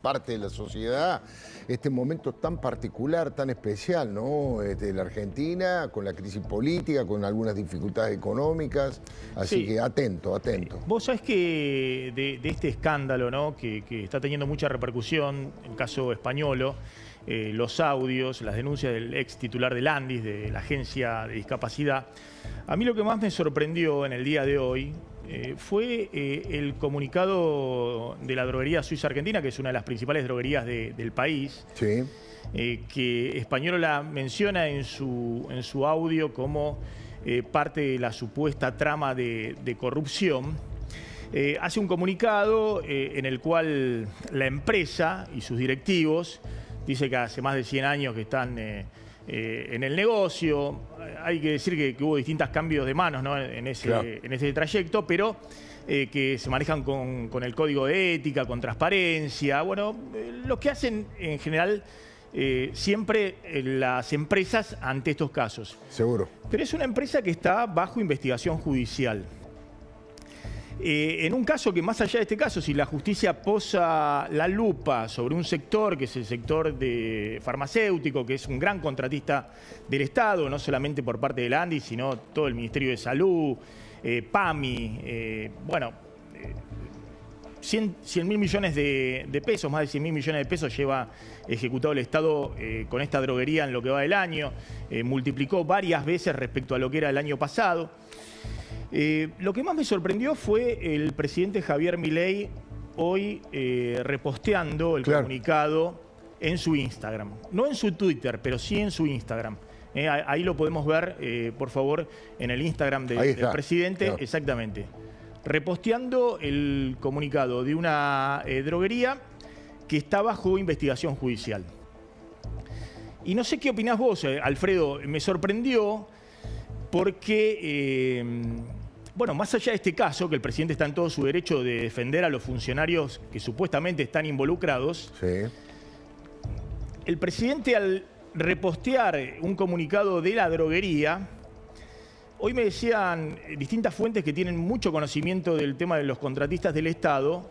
parte de la sociedad este momento tan particular, tan especial, ¿no? La Argentina, con la crisis política, con algunas dificultades económicas, así que atento, atento. Vos sabés que de este escándalo, ¿no? que está teniendo mucha repercusión, el caso Españolo, los audios, las denuncias del ex titular del ANDIS, de la Agencia de Discapacidad, a mí lo que más me sorprendió en el día de hoy fue el comunicado de la droguería Suiza Argentina, que es una de las principales droguerías del país, Sí. que Españolo la menciona en su audio como parte de la supuesta trama de corrupción. Hace un comunicado en el cual la empresa y sus directivos dice que hace más de 100 años que están en el negocio. Hay que decir que hubo distintos cambios de manos, ¿no? en ese trayecto, pero que se manejan con el código de ética, con transparencia. Bueno, lo que hacen en general siempre las empresas ante estos casos. Seguro. Pero es una empresa que está bajo investigación judicial. En un caso que, más allá de este caso, si la justicia posa la lupa sobre un sector, que es el sector de farmacéutico, que es un gran contratista del Estado, no solamente por parte del ANDIS, sino todo el Ministerio de Salud, PAMI, bueno, 100.000 millones de pesos, más de 100.000 millones de pesos lleva ejecutado el Estado con esta droguería en lo que va del año, multiplicó varias veces respecto a lo que era el año pasado. Lo que más me sorprendió fue el presidente Javier Milei hoy reposteando el comunicado en su Instagram. No en su Twitter, pero sí en su Instagram. Ahí lo podemos ver, por favor, en el Instagram del presidente. Claro. Exactamente. Reposteando el comunicado de una droguería que está bajo investigación judicial. Y no sé qué opinás vos, Alfredo. Me sorprendió porque, bueno, más allá de este caso, que el presidente está en todo su derecho de defender a los funcionarios que supuestamente están involucrados, el presidente, al repostear un comunicado de la droguería, hoy me decían distintas fuentes que tienen mucho conocimiento del tema de los contratistas del Estado,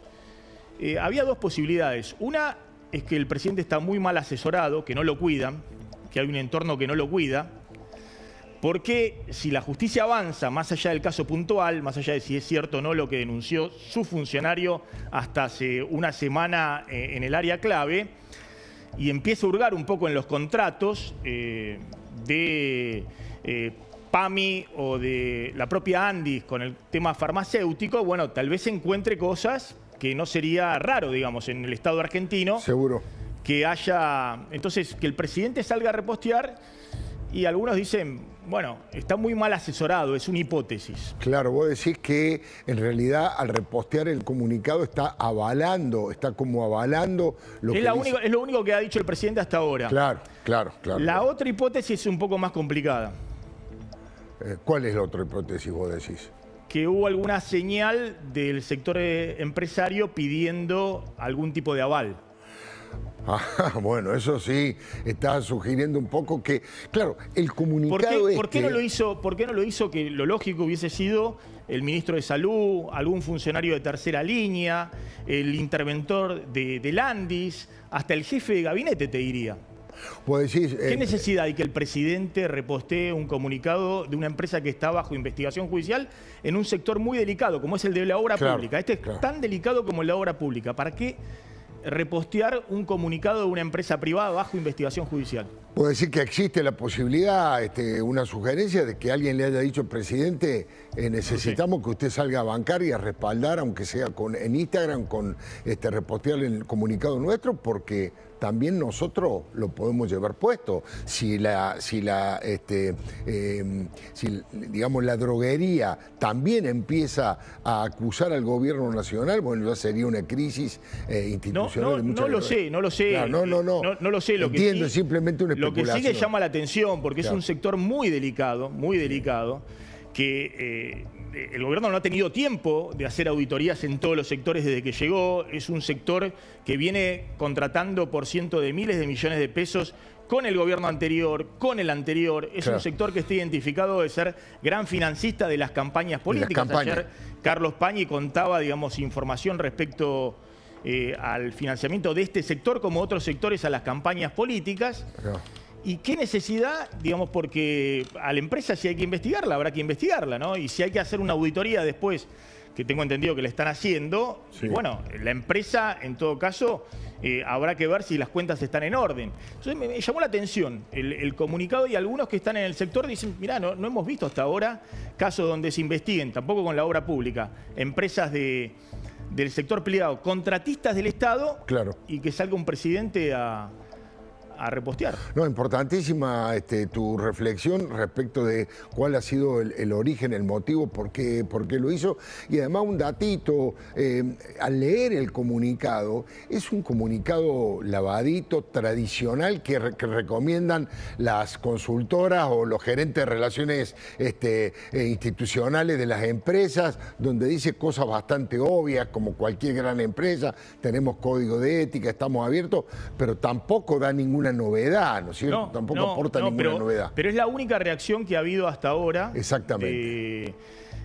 había dos posibilidades. Una es que el presidente está muy mal asesorado, que no lo cuidan, que hay un entorno que no lo cuida, porque si la justicia avanza más allá del caso puntual, más allá de si es cierto o no lo que denunció su funcionario hasta hace una semana en el área clave, y empieza a hurgar un poco en los contratos de PAMI o de la propia ANDIS con el tema farmacéutico, bueno, tal vez encuentre cosas que no sería raro, digamos, en el Estado argentino. Seguro. Que haya, entonces, que el presidente salga a repostear, y algunos dicen, bueno, está muy mal asesorado, es una hipótesis. Claro, vos decís que en realidad al repostear el comunicado está avalando, está como avalando lo que dice. Es lo único que ha dicho el presidente hasta ahora. Claro. La otra hipótesis es un poco más complicada. ¿Cuál es la otra hipótesis vos decís? Que hubo alguna señal del sector empresario pidiendo algún tipo de aval. Bueno, eso sí, está sugiriendo un poco que, claro, el comunicado ¿Por qué no lo hizo? Que lo lógico hubiese sido el ministro de Salud, algún funcionario de tercera línea, el interventor del ANDIS, hasta el jefe de gabinete, te diría. Vos decís, ¿Qué necesidad hay que el presidente repostee un comunicado de una empresa que está bajo investigación judicial en un sector muy delicado, como es el de la obra pública? Este es tan delicado como el de la obra pública. ¿Para qué repostear un comunicado de una empresa privada bajo investigación judicial? Puedo decir que existe la posibilidad, una sugerencia de que alguien le haya dicho al presidente, necesitamos que usted salga a bancar y a respaldar, aunque sea en Instagram, con repostear el comunicado nuestro, porque también nosotros lo podemos llevar puesto. Si digamos, la droguería también empieza a acusar al gobierno nacional, bueno, ya sería una crisis institucional. No lo sé. Claro, no lo sé. Entiendo, es simplemente una especulación. Lo que sí que llama la atención, porque es un sector muy delicado, que el gobierno no ha tenido tiempo de hacer auditorías en todos los sectores desde que llegó. Es un sector que viene contratando por cientos de miles de millones de pesos con el gobierno anterior, con el anterior. Es un sector que está identificado de ser gran financista de las campañas políticas. Ayer Carlos Pañi contaba, digamos, información respecto al financiamiento de este sector como otros sectores a las campañas políticas. ¿Y qué necesidad? Digamos, porque a la empresa si hay que investigarla, habrá que investigarla, ¿no? Y si hay que hacer una auditoría después, que tengo entendido que la están haciendo, bueno, la empresa, en todo caso, habrá que ver si las cuentas están en orden. Entonces me llamó la atención el comunicado, y algunos que están en el sector dicen, mirá, no hemos visto hasta ahora casos donde se investiguen, tampoco con la obra pública, empresas del sector privado, contratistas del Estado, y que salga un presidente a repostear. No, importantísima tu reflexión respecto de cuál ha sido el origen, el motivo, por qué lo hizo. Y además un datito, al leer el comunicado, es un comunicado lavadito, tradicional, que recomiendan las consultoras o los gerentes de relaciones institucionales de las empresas, donde dice cosas bastante obvias, como cualquier gran empresa, tenemos código de ética, estamos abiertos, pero tampoco da ninguna novedad, ¿no es cierto? Tampoco aporta ninguna novedad. Pero es la única reacción que ha habido hasta ahora. Exactamente.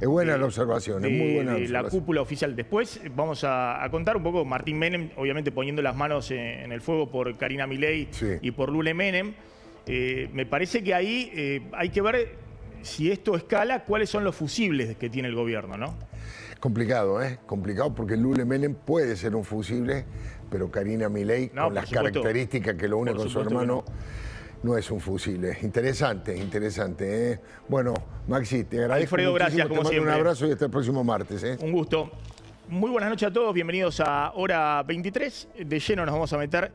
Es buena la observación, es muy buena la observación. La cúpula oficial. Después vamos a contar un poco, Martín Menem, obviamente poniendo las manos en el fuego por Karina Milei y por Lule Menem. Me parece que ahí hay que ver si esto escala, cuáles son los fusibles que tiene el gobierno, ¿no? Complicado, ¿eh? Complicado, porque Lule Menem puede ser un fusible, pero Karina Milei, con las características que lo une con su hermano, no es un fusible. Interesante, interesante, ¿eh? Bueno, Maxi, te agradezco Alfredo, gracias, como siempre. Un abrazo y hasta el próximo martes, ¿eh? Un gusto. Muy buenas noches a todos, bienvenidos a Hora 23. De lleno nos vamos a meter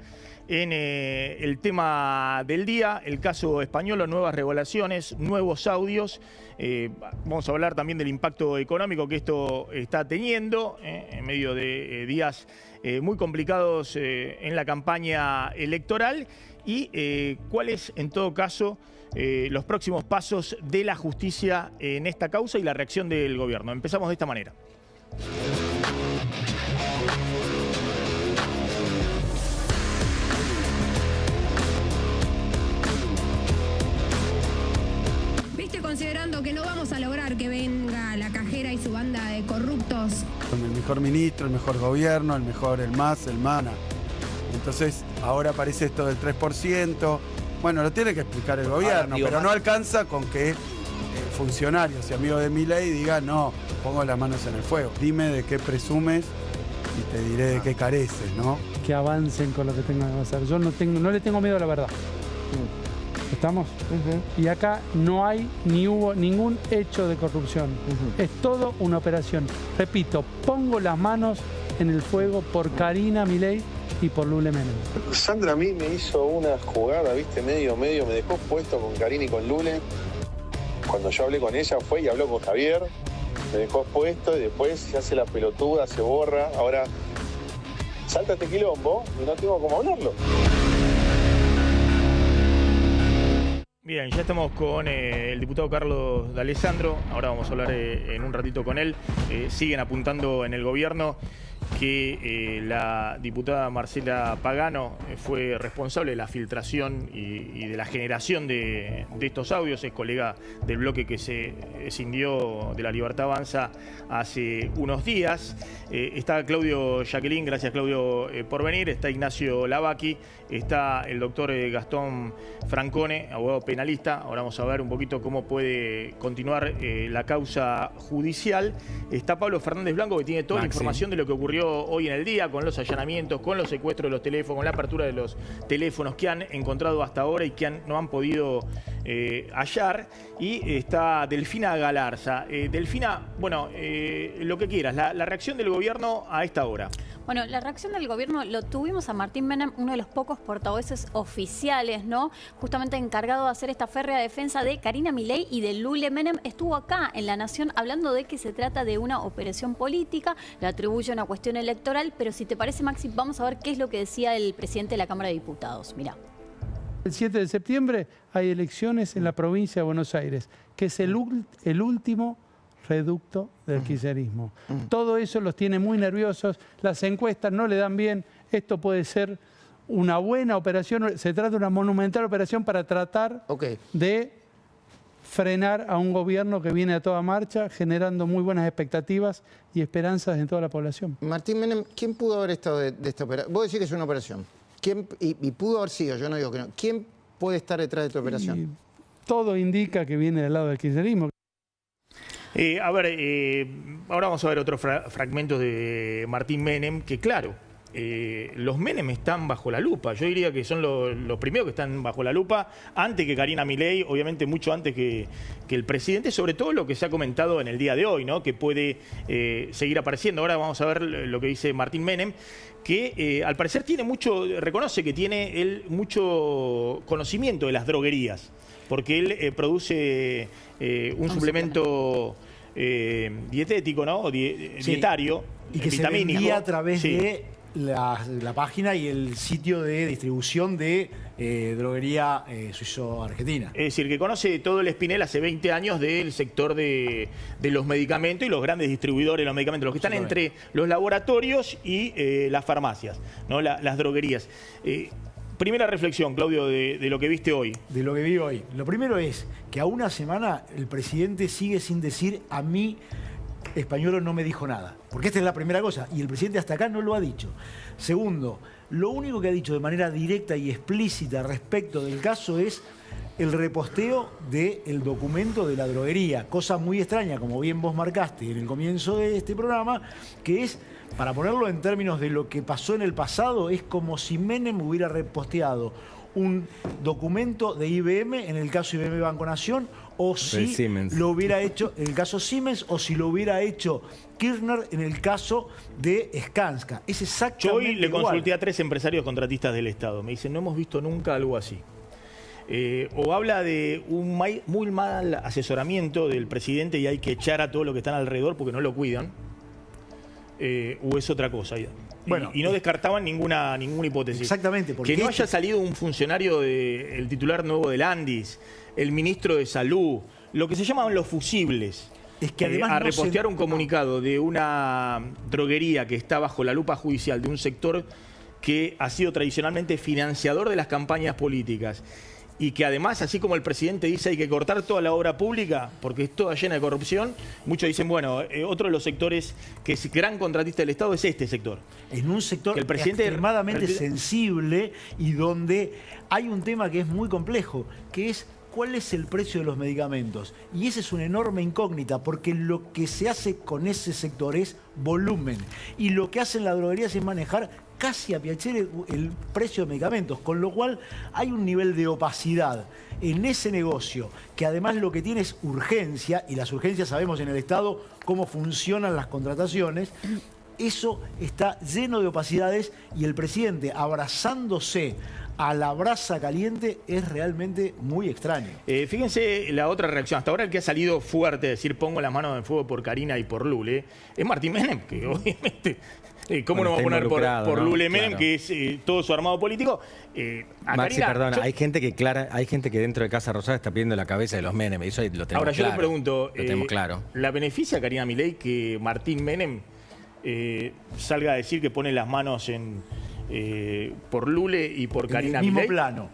en el tema del día, el caso español, nuevas revelaciones, nuevos audios. Vamos a hablar también del impacto económico que esto está teniendo en medio de días muy complicados en la campaña electoral, y cuáles, en todo caso, los próximos pasos de la justicia en esta causa y la reacción del gobierno. Empezamos de esta manera. Considerando que no vamos a lograr que venga la cajera y su banda de corruptos. Con el mejor ministro, el mejor gobierno, el MAS, el MANA. Entonces, ahora aparece esto del 3%. Bueno, lo tiene que explicar el gobierno, pero no alcanza con que funcionarios y amigos de Milei digan, no, pongo las manos en el fuego. Dime de qué presumes y te diré de qué careces, ¿no? Que avancen con lo que tengan que hacer. Yo no le tengo miedo a la verdad. ¿Estamos? Y acá no hay ni hubo ningún hecho de corrupción. Es todo una operación. Repito, pongo las manos en el fuego por Karina Milei y por Lule Menem. Sandra a mí me hizo una jugada, viste, medio, me dejó puesto con Karina y con Lule. Cuando yo hablé con ella fue y habló con Javier, me dejó puesto y después se hace la pelotuda, se borra. Ahora salta este quilombo y no tengo cómo hablarlo. Bien, ya estamos con el diputado Carlos D'Alessandro. Ahora vamos a hablar en un ratito con él. Siguen apuntando en el gobierno que la diputada Marcela Pagano fue responsable de la filtración y de la generación de estos audios. Es colega del bloque que se escindió de La Libertad Avanza hace unos días. Está Claudio Jacqueline, gracias Claudio por venir. Está Ignacio Lavaki, está el doctor Gastón Francone, abogado penalista. Ahora vamos a ver un poquito cómo puede continuar la causa judicial. Está Pablo Fernández Blanco, que tiene toda la información de lo que ocurrió hoy en el día, con los allanamientos, con los secuestros de los teléfonos, con la apertura de los teléfonos que han encontrado hasta ahora y que no han podido hallar. Y está Delfina Galarza. Delfina, bueno, lo que quieras, la reacción del gobierno a esta hora. Bueno, la reacción del gobierno lo tuvimos a Martín Menem, uno de los pocos portavoces oficiales, ¿no? Justamente encargado de hacer esta férrea defensa de Karina Milei y de Lule Menem. Estuvo acá en La Nación hablando de que se trata de una operación política, le atribuye una cuestión electoral, pero si te parece, Maxi, vamos a ver qué es lo que decía el presidente de la Cámara de Diputados. Mirá. El 7 de septiembre hay elecciones en la provincia de Buenos Aires, que es el último reducto del kirchnerismo. Todo eso los tiene muy nerviosos, las encuestas no le dan bien, esto puede ser una buena operación, se trata de una monumental operación para tratar de frenar a un gobierno que viene a toda marcha, generando muy buenas expectativas y esperanzas en toda la población. Martín Menem, ¿quién pudo haber estado de esta operación? Vos decís que es una operación. ¿Quién, y pudo haber sido, yo no digo que no. ¿Quién puede estar detrás de esta operación? Y todo indica que viene del lado del kirchnerismo. Ahora vamos a ver otros fragmentos de Martín Menem, que claro, los Menem están bajo la lupa. Yo diría que son los primeros que están bajo la lupa, antes que Karina Milei, obviamente mucho antes que el presidente, sobre todo lo que se ha comentado en el día de hoy, ¿no? Que puede seguir apareciendo. Ahora vamos a ver lo que dice Martín Menem, que al parecer reconoce que tiene él mucho conocimiento de las droguerías, porque él produce un suplemento dietético, ¿no? Dietario, y que vitamínico. Se vendía a través de la página y el sitio de distribución de droguería suizo-argentina. Es decir, que conoce todo el espinel hace 20 años del sector de los medicamentos y los grandes distribuidores de los medicamentos, los que están entre los laboratorios y las farmacias, ¿no? Las droguerías. Primera reflexión, Claudio, de lo que viste hoy. De lo que vi hoy. Lo primero es que a una semana el presidente sigue sin decir: a mí Españolo no me dijo nada. Porque esta es la primera cosa. Y el presidente hasta acá no lo ha dicho. Segundo, lo único que ha dicho de manera directa y explícita respecto del caso es el reposteo del documento de la droguería. Cosa muy extraña, como bien vos marcaste en el comienzo de este programa, que es, para ponerlo en términos de lo que pasó en el pasado, es como si Menem hubiera reposteado un documento de IBM en el caso IBM Banco Nación, o si lo hubiera hecho en el caso Siemens, o si lo hubiera hecho Kirchner en el caso de Skanska. Es exactamente igual. Yo hoy le consulté a 3 empresarios contratistas del Estado. Me dicen, no hemos visto nunca algo así. O habla de un muy mal asesoramiento del presidente y hay que echar a todos los que están alrededor porque no lo cuidan, o es otra cosa. Bueno, y no descartaban ninguna hipótesis. Exactamente. Que no haya salido un funcionario el titular nuevo del Andis, el ministro de Salud, lo que se llaman los fusibles. Es que además a repostear un comunicado de una droguería que está bajo la lupa judicial de un sector que ha sido tradicionalmente financiador de las campañas políticas, y que además, así como el presidente dice hay que cortar toda la obra pública porque es toda llena de corrupción, muchos dicen, bueno, otro de los sectores que es gran contratista del Estado es este sector. En un sector que el presidente extremadamente sensible y donde hay un tema que es muy complejo, que es cuál es el precio de los medicamentos. Y esa es una enorme incógnita, porque lo que se hace con ese sector es volumen. Y lo que hacen las droguerías es manejar casi a piacere el precio de medicamentos, con lo cual hay un nivel de opacidad en ese negocio, que además lo que tiene es urgencia, y las urgencias sabemos en el Estado cómo funcionan las contrataciones. Eso está lleno de opacidades, y el presidente abrazándose a la brasa caliente es realmente muy extraño. Fíjense la otra reacción. Hasta ahora el que ha salido fuerte a decir pongo las manos en fuego por Karina y por Lule es Martín Menem, que obviamente... ¿Cómo no va a poner por Lule Menem, que es todo su armado político? Maxi, perdona, hay gente que dentro de Casa Rosada está pidiendo la cabeza de los Menem, eso lo tenemos claro. Ahora yo le pregunto, lo tenemos claro. ¿la beneficia a Karina Milei que Martín Menem salga a decir que pone las manos por Lule y por Karina Milei? En el mismo plano.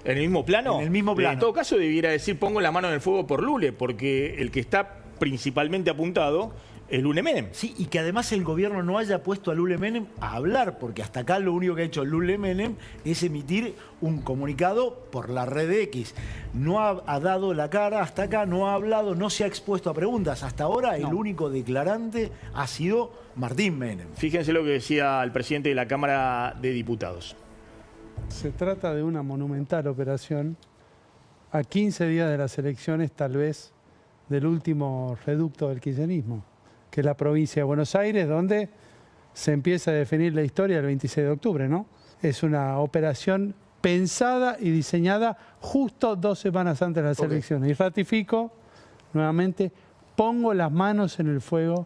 ¿En el mismo plano? En el mismo plano. En todo caso debiera decir pongo la mano en el fuego por Lule, porque el que está principalmente apuntado es Lule Menem. Sí, y que además el gobierno no haya puesto a Lule Menem a hablar, porque hasta acá lo único que ha hecho Lule Menem es emitir un comunicado por la red X. No ha dado la cara hasta acá, no ha hablado, no se ha expuesto a preguntas. Hasta ahora el único declarante ha sido Martín Menem. Fíjense lo que decía el presidente de la Cámara de Diputados. Se trata de una monumental operación a 15 días de las elecciones, tal vez, del último reducto del kirchnerismo, que es la provincia de Buenos Aires, donde se empieza a definir la historia el 26 de octubre, ¿no? Es una operación pensada y diseñada justo 2 semanas antes de las elecciones. Y ratifico nuevamente, pongo las manos en el fuego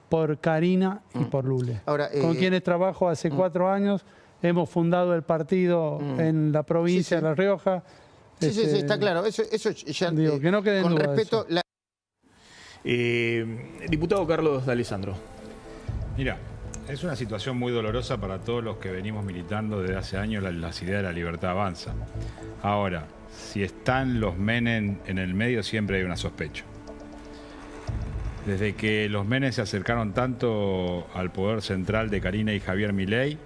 por Karina y por Lule. Ahora, con quienes trabajo hace 4 años, hemos fundado el partido en la provincia de La Rioja. Sí, está claro. Eso ya, digo, que no quede con duda respeto... Diputado Carlos D'Alessandro. Mira, Es una situación muy dolorosa para todos los que venimos militando desde hace años las ideas de la libertad avanza. Ahora, si están los Menem en el medio, siempre hay una sospecha. Desde que los Menem se acercaron tanto al poder central de Karina y Javier Milei,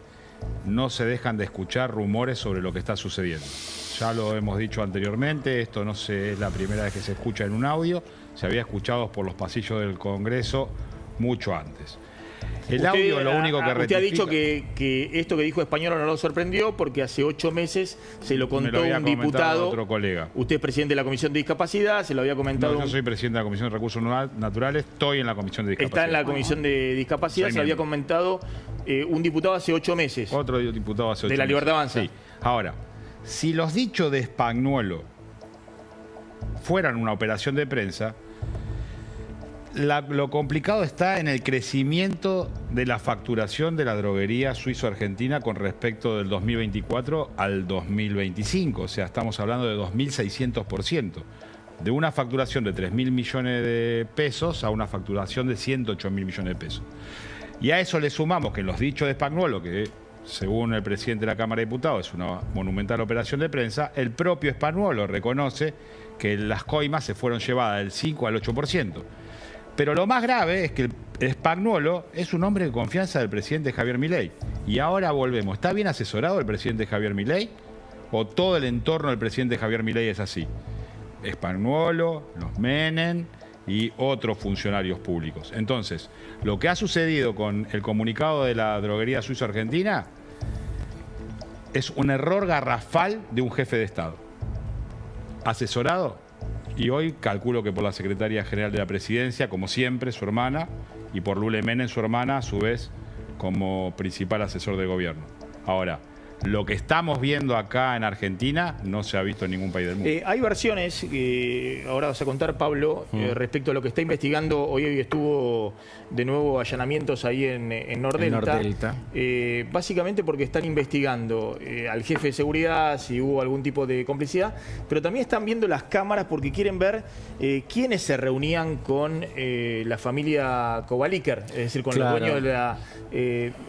no se dejan de escuchar rumores sobre lo que está sucediendo. Ya lo hemos dicho anteriormente, esto no es la primera vez que se escucha en un audio, se había escuchado por los pasillos del Congreso mucho antes. El audio lo único que usted ha dicho que esto que dijo Españolo no lo sorprendió porque hace 8 meses se lo contó un diputado. Otro colega. Usted es presidente de la Comisión de Discapacidad, se lo había comentado. No, yo soy presidente de la Comisión de Recursos Naturales, estoy en la Comisión de Discapacidad. Está en la Comisión de Discapacidad, se lo había comentado un diputado hace 8 meses. Otro diputado hace 8 meses. De la Libertad Avanza. Sí. Ahora, si los dichos de Spagnuolo fueran una operación de prensa, lo complicado está en el crecimiento de la facturación de la droguería suizo-argentina con respecto del 2024 al 2025. O sea, estamos hablando de 2.600%. De una facturación de 3.000 millones de pesos a una facturación de 108.000 millones de pesos. Y a eso le sumamos que en los dichos de Spagnuolo, que según el presidente de la Cámara de Diputados es una monumental operación de prensa, el propio Spagnuolo reconoce que las coimas se fueron llevadas del 5 al 8%. Pero lo más grave es que Spagnuolo es un hombre de confianza del presidente Javier Milei. Y ahora volvemos. ¿Está bien asesorado el presidente Javier Milei? ¿O todo el entorno del presidente Javier Milei es así? Spagnuolo, los Menem y otros funcionarios públicos. Entonces, lo que ha sucedido con el comunicado de la droguería suizo-argentina es un error garrafal de un jefe de Estado. ¿Asesorado? Y hoy calculo que por la Secretaria General de la Presidencia, como siempre, su hermana, y por Lule Menem, su hermana, a su vez, como principal asesor de gobierno. Ahora, lo que estamos viendo acá en Argentina no se ha visto en ningún país del mundo. Hay versiones, ahora vas a contar, Pablo, respecto a lo que está investigando. Hoy estuvo de nuevo allanamientos ahí en Nordelta. Básicamente porque están investigando al jefe de seguridad, si hubo algún tipo de complicidad, pero también están viendo las cámaras porque quieren ver quiénes se reunían con la familia Kovaliker, es decir, con los dueños de la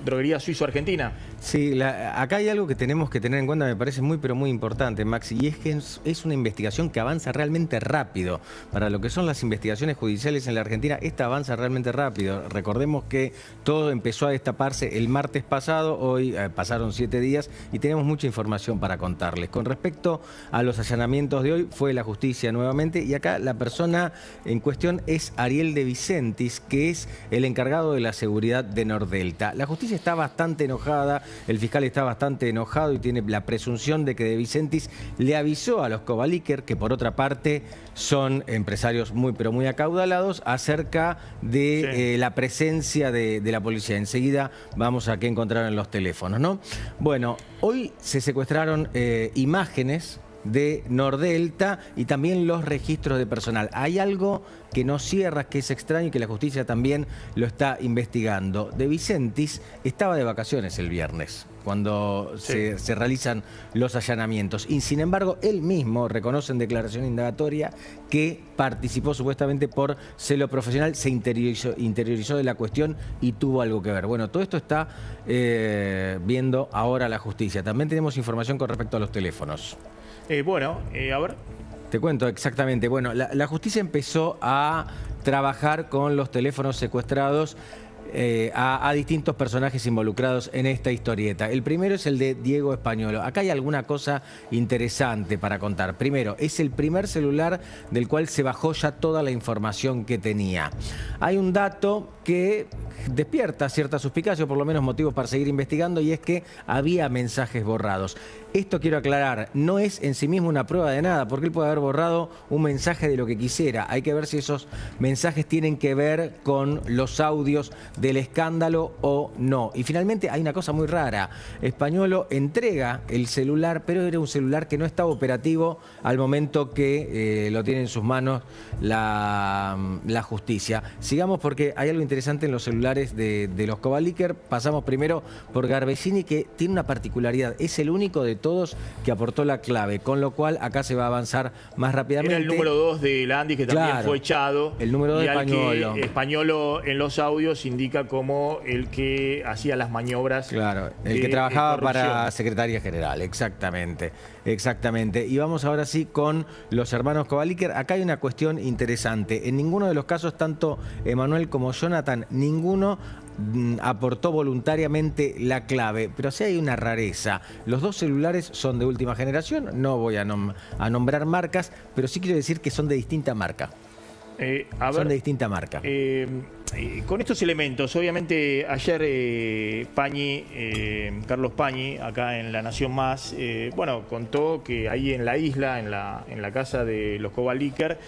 droguería suizo-argentina. Sí, acá hay algo que tenemos que tener en cuenta, me parece muy pero muy importante, Maxi, y es que es una investigación que avanza realmente rápido. Para lo que son las investigaciones judiciales en la Argentina, esta avanza realmente rápido. Recordemos que todo empezó a destaparse el martes pasado, hoy pasaron 7 días y tenemos mucha información para contarles. Con respecto a los allanamientos de hoy, fue la justicia nuevamente y acá la persona en cuestión es Ariel De Vicentis, que es el encargado de la seguridad de Nordelta. La justicia está bastante enojada. El fiscal está bastante enojado y tiene la presunción de que De Vicentis le avisó a los Kovaliker, que por otra parte son empresarios muy pero muy acaudalados, acerca de la presencia de la policía. Enseguida vamos a qué encontraron en los teléfonos, ¿no? Bueno, hoy se secuestraron imágenes de Nordelta y también los registros de personal. Hay algo que no cierra, que es extraño y que la justicia también lo está investigando. De Vicentis estaba de vacaciones el viernes cuando se realizan los allanamientos y sin embargo él mismo reconoce en declaración indagatoria que participó supuestamente por celo profesional, se interiorizó de la cuestión y tuvo algo que ver. Bueno, todo esto está viendo ahora la justicia. También tenemos información con respecto a los teléfonos. A ver. Te cuento exactamente. Bueno, la justicia empezó a trabajar con los teléfonos secuestrados a distintos personajes involucrados en esta historieta. El primero es el de Diego Spagnuolo. Acá hay alguna cosa interesante para contar. Primero, es el primer celular del cual se bajó ya toda la información que tenía. Hay un dato que despierta cierta suspicacia, o por lo menos motivos para seguir investigando, y es que había mensajes borrados. Esto quiero aclarar, no es en sí mismo una prueba de nada, porque él puede haber borrado un mensaje de lo que quisiera. Hay que ver si esos mensajes tienen que ver con los audios del escándalo o no. Y finalmente hay una cosa muy rara. Spagnuolo entrega el celular, pero era un celular que no estaba operativo al momento que lo tiene en sus manos la justicia. Sigamos porque hay algo interesante en los celulares de los Kovaliker. Pasamos primero por Garbesini, que tiene una particularidad. Es el único de todos que aportó la clave, con lo cual acá se va a avanzar más rápidamente. Era el número 2 de Landis, que también fue echado. El número 2 de Spagnuolo. Spagnuolo en los audios indica política como el que hacía las maniobras. Claro, el que trabajaba para Secretaría General, exactamente, exactamente. Y vamos ahora sí con los hermanos Kovaliker. Acá hay una cuestión interesante. En ninguno de los casos, tanto Emanuel como Jonathan, ninguno aportó voluntariamente la clave, pero sí hay una rareza. Los dos celulares son de última generación, no voy a nombrar marcas, pero sí quiero decir que son de distinta marca. Son de distinta marca. Con estos elementos, obviamente ayer Carlos Pañi, acá en La Nación Más, bueno, contó que ahí en la isla, en la casa de los Kovaliker,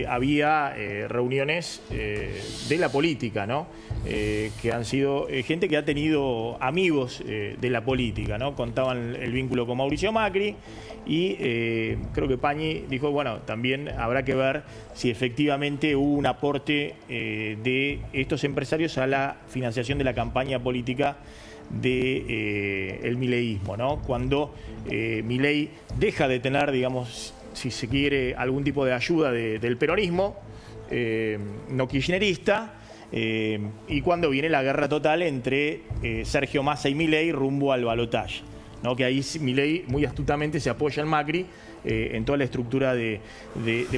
había reuniones de la política, ¿no? Que han sido gente que ha tenido amigos de la política, ¿no? Contaban el vínculo con Mauricio Macri y creo que Pañi dijo, bueno, también habrá que ver si efectivamente hubo un aporte de estos empresarios a la financiación de la campaña política del mileísmo, ¿no? Cuando Milei deja de tener, digamos, si se quiere, algún tipo de ayuda del peronismo no kirchnerista, y cuando viene la guerra total entre Sergio Massa y Milei rumbo al balotaje, ¿no? Que ahí Milei muy astutamente se apoya en Macri, en toda la estructura de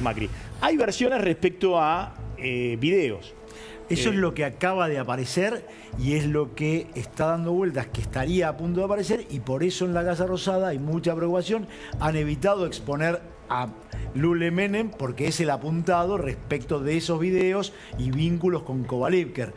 Macri. Hay versiones respecto a videos. Eso es lo que acaba de aparecer y es lo que está dando vueltas, que estaría a punto de aparecer, y por eso en la Casa Rosada hay mucha preocupación. Han evitado exponer a Lule Menem porque es el apuntado respecto de esos videos y vínculos con Kovaliker.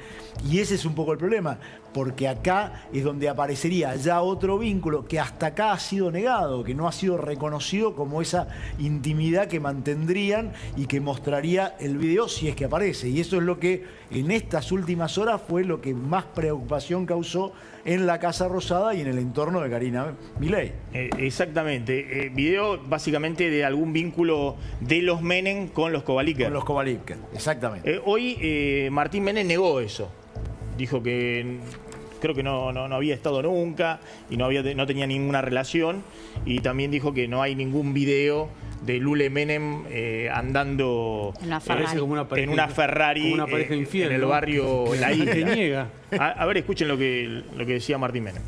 Y ese es un poco el problema, porque acá es donde aparecería ya otro vínculo que hasta acá ha sido negado, que no ha sido reconocido como esa intimidad que mantendrían y que mostraría el video si es que aparece. Y eso es lo que en estas últimas horas fue lo que más preocupación causó en la Casa Rosada y en el entorno de Karina Milei. Exactamente. Video básicamente de algún vínculo de los Menem con los Kovaliker. Con los Kovaliker, exactamente. Hoy Martín Menem negó eso. Dijo que creo que no había estado nunca y no tenía ninguna relación. Y también dijo que no hay ningún video de Lule Menem andando en una Ferrari como una pareja infiel, en el barrio La Isla. Que niega. A ver, escuchen lo que decía Martín Menem.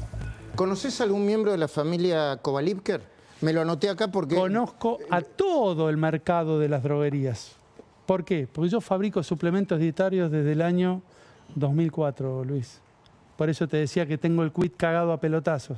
¿Conoces algún miembro de la familia Kovaliker? Me lo anoté acá porque... Conozco a todo el mercado de las droguerías. ¿Por qué? Porque yo fabrico suplementos dietarios desde el año 2004, Luis. Por eso te decía que tengo el quit cagado a pelotazos.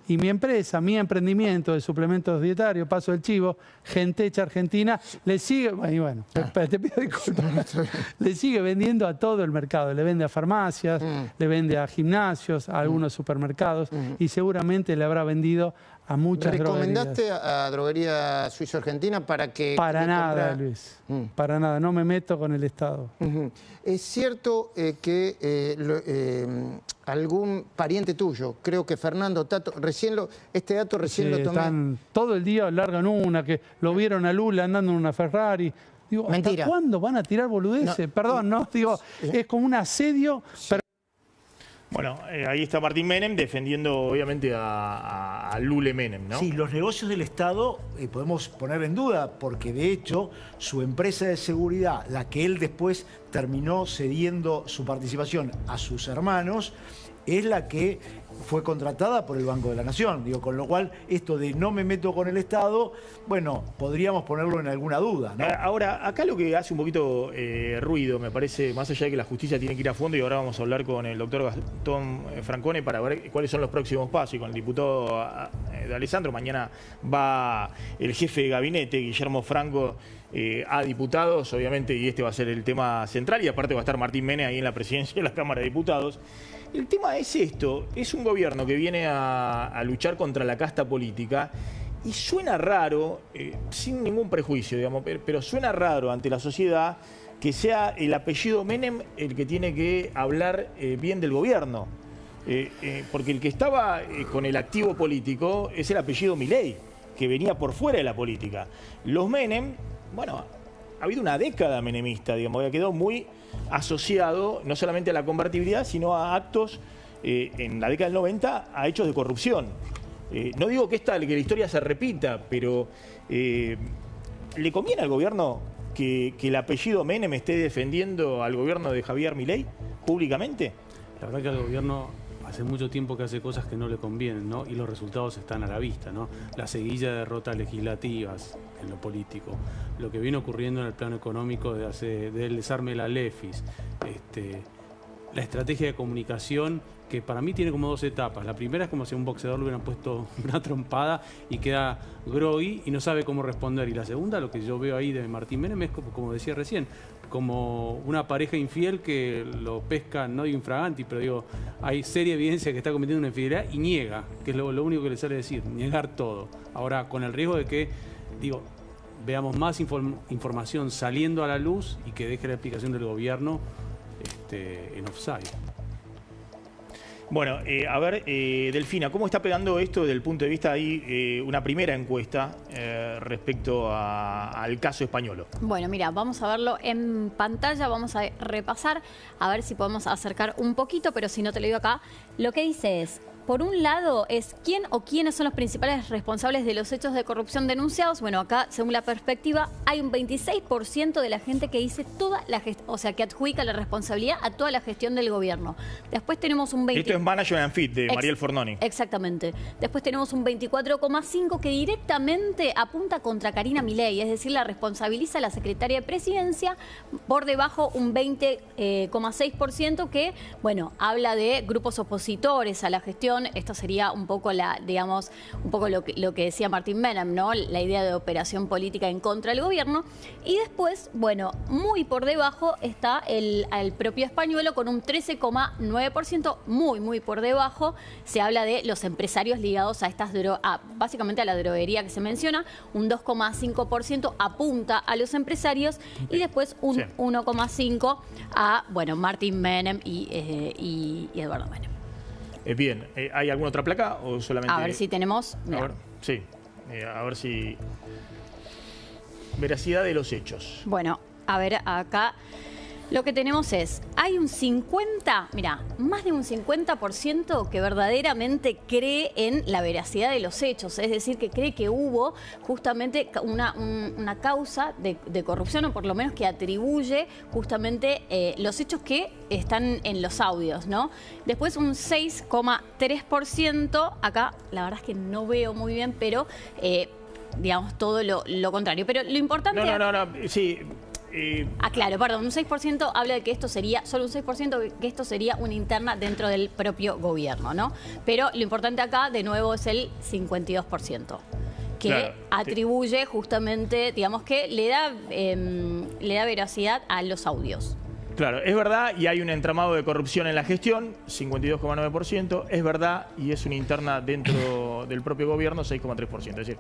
Y mi empresa, mi emprendimiento de suplementos dietarios, paso el chivo, Gentecha Argentina, le sigue, y bueno, te pido disculpas, le sigue vendiendo a todo el mercado. Le vende a farmacias, le vende a gimnasios, a algunos supermercados, y seguramente le habrá vendido a muchas droguerías. ¿Recomendaste a Droguería Suizo Argentina para que... Para nada, Luis. Para nada. No me meto con el Estado. Es cierto que algún pariente tuyo, creo que Fernando Tato, este dato recién lo tomé. Están todo el día largan una, que lo vieron a Lula andando en una Ferrari. Digo, ¿hasta cuándo van a tirar boludeces? No, perdón, ¿no? Digo, es como un asedio... Bueno, ahí está Martín Menem defendiendo obviamente a Lule Menem, ¿no? Sí, los negocios del Estado podemos poner en duda, porque de hecho su empresa de seguridad, la que él después terminó cediendo su participación a sus hermanos, es la que fue contratada por el Banco de la Nación. Digo, con lo cual, esto de no me meto con el Estado, bueno, podríamos ponerlo en alguna duda, ¿no? Ahora, acá lo que hace un poquito ruido, me parece, más allá de que la justicia tiene que ir a fondo, y ahora vamos a hablar con el doctor Gastón Francone para ver cuáles son los próximos pasos, y con el diputado de Alessandro. Mañana va el jefe de gabinete, Guillermo Franco, a diputados, obviamente, y este va a ser el tema central, y aparte va a estar Martín Menem ahí en la presidencia de la Cámara de Diputados. El tema es esto, es un gobierno que viene a luchar contra la casta política, y suena raro, sin ningún prejuicio, digamos, pero suena raro ante la sociedad que sea el apellido Menem el que tiene que hablar bien del gobierno. Porque el que estaba con el activo político es el apellido Milei, que venía por fuera de la política. Los Menem, bueno, ha habido una década menemista, digamos, que quedó muy asociado no solamente a la convertibilidad, sino a actos, en la década del 90, a hechos de corrupción. No digo que la historia se repita, pero ¿le conviene al gobierno que el apellido Menem esté defendiendo al gobierno de Javier Milei? públicamente? La verdad que al gobierno hace mucho tiempo que hace cosas que no le convienen, ¿no? Y los resultados están a la vista, ¿no? La seguilla de derrotas legislativas en lo político, lo que viene ocurriendo en el plano económico del desarme de la LEFIS, la estrategia de comunicación, que para mí tiene como dos etapas. La primera es como si a un boxeador le hubieran puesto una trompada y queda groggy y no sabe cómo responder. Y la segunda, lo que yo veo ahí de Martín Menem, es como decía recién, como una pareja infiel que lo pesca, no digo infraganti, pero digo, hay seria evidencia que está cometiendo una infidelidad y niega, que es lo único que le sale decir, negar todo. Ahora, con el riesgo de que, digo, veamos más información saliendo a la luz y que deje la explicación del gobierno en offside. Bueno, a ver, Delfina, ¿cómo está pegando esto desde el punto de vista ahí, una primera encuesta respecto al caso Españolo? Bueno, mira, vamos a verlo en pantalla, vamos a repasar, a ver si podemos acercar un poquito, pero si no te lo digo acá. Lo que dice es, por un lado, es quién o quiénes son los principales responsables de los hechos de corrupción denunciados. Bueno, acá, según la perspectiva, hay un 26% de la gente que dice toda la gestión, o sea, que adjudica la responsabilidad a toda la gestión del gobierno. Después tenemos un 20%. Esto es Management and Fit de Mariel Fornoni. Exactamente. Después tenemos un 24,5% que directamente apunta contra Karina Milei, es decir, la responsabiliza la secretaria de Presidencia. Por debajo, un 20,6% que, bueno, habla de grupos opositores a la gestión. Esto sería un poco lo que decía Martín Menem, ¿no? La idea de operación política en contra del gobierno. Y después, bueno, muy por debajo está el propio Españolo con un 13,9%, muy por debajo. Se habla de los empresarios ligados a estas básicamente a la droguería que se menciona. Un 2,5% apunta a los empresarios y después un 1,5% a, bueno, Martín Menem y Eduardo Menem. Bien, ¿hay alguna otra placa o solamente...? A ver si tenemos... A ver, sí, a ver si... Veracidad de los hechos. Bueno, a ver, acá lo que tenemos es, hay un 50, más de un 50% que verdaderamente cree en la veracidad de los hechos, es decir, que cree que hubo justamente una causa de corrupción, o por lo menos que atribuye justamente los hechos que están en los audios, ¿no? Después un 6,3%, acá la verdad es que no veo muy bien, pero digamos todo lo contrario. Pero lo importante... No, sí... claro, perdón, un 6% habla de que esto sería, solo un 6% que esto sería una interna dentro del propio gobierno, ¿no? Pero lo importante acá, de nuevo, es el 52%, que atribuye justamente, digamos que le da veracidad a los audios. Claro, es verdad y hay un entramado de corrupción en la gestión, 52,9%, es verdad y es una interna dentro del propio gobierno, 6,3%. Es decir,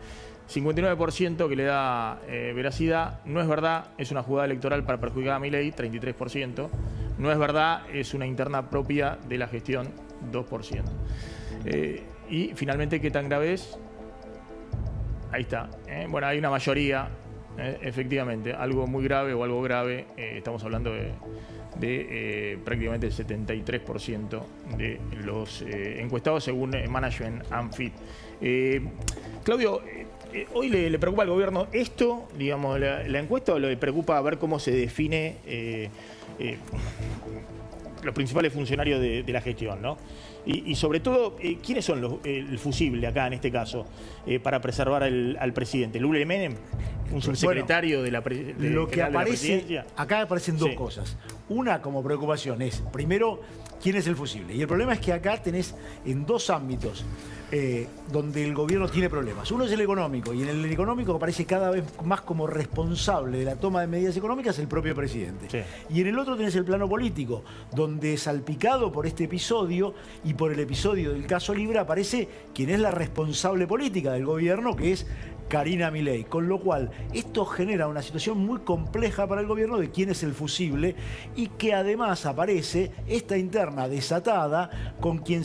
59% que le da veracidad, no es verdad, es una jugada electoral para perjudicar a Milei, 33%, no es verdad, es una interna propia de la gestión, 2%. Y finalmente, ¿qué tan grave es? Ahí está. Bueno, hay una mayoría. Efectivamente, algo muy grave o algo grave, estamos hablando de prácticamente el 73% de los encuestados según Management and Fit. Claudio, ¿hoy le preocupa al gobierno esto, digamos, la encuesta, o le preocupa ver cómo se define los principales funcionarios de la gestión, ¿no? Y sobre todo, ¿quiénes son el fusible acá en este caso para preservar al presidente? ¿Lule Menem? ¿Un subsecretario de la presidencia? Acá aparecen dos cosas. Una como preocupación es, primero, ¿quién es el fusible? Y el problema es que acá tenés en dos ámbitos donde el gobierno tiene problemas. Uno es el económico, y en el económico aparece cada vez más como responsable de la toma de medidas económicas el propio presidente. Sí. Y en el otro tenés el plano político, donde salpicado por este episodio y por el episodio del caso Libra aparece quien es la responsable política del gobierno, que es Karina Milei, con lo cual esto genera una situación muy compleja para el gobierno de quién es el fusible, y que además aparece esta interna desatada con quien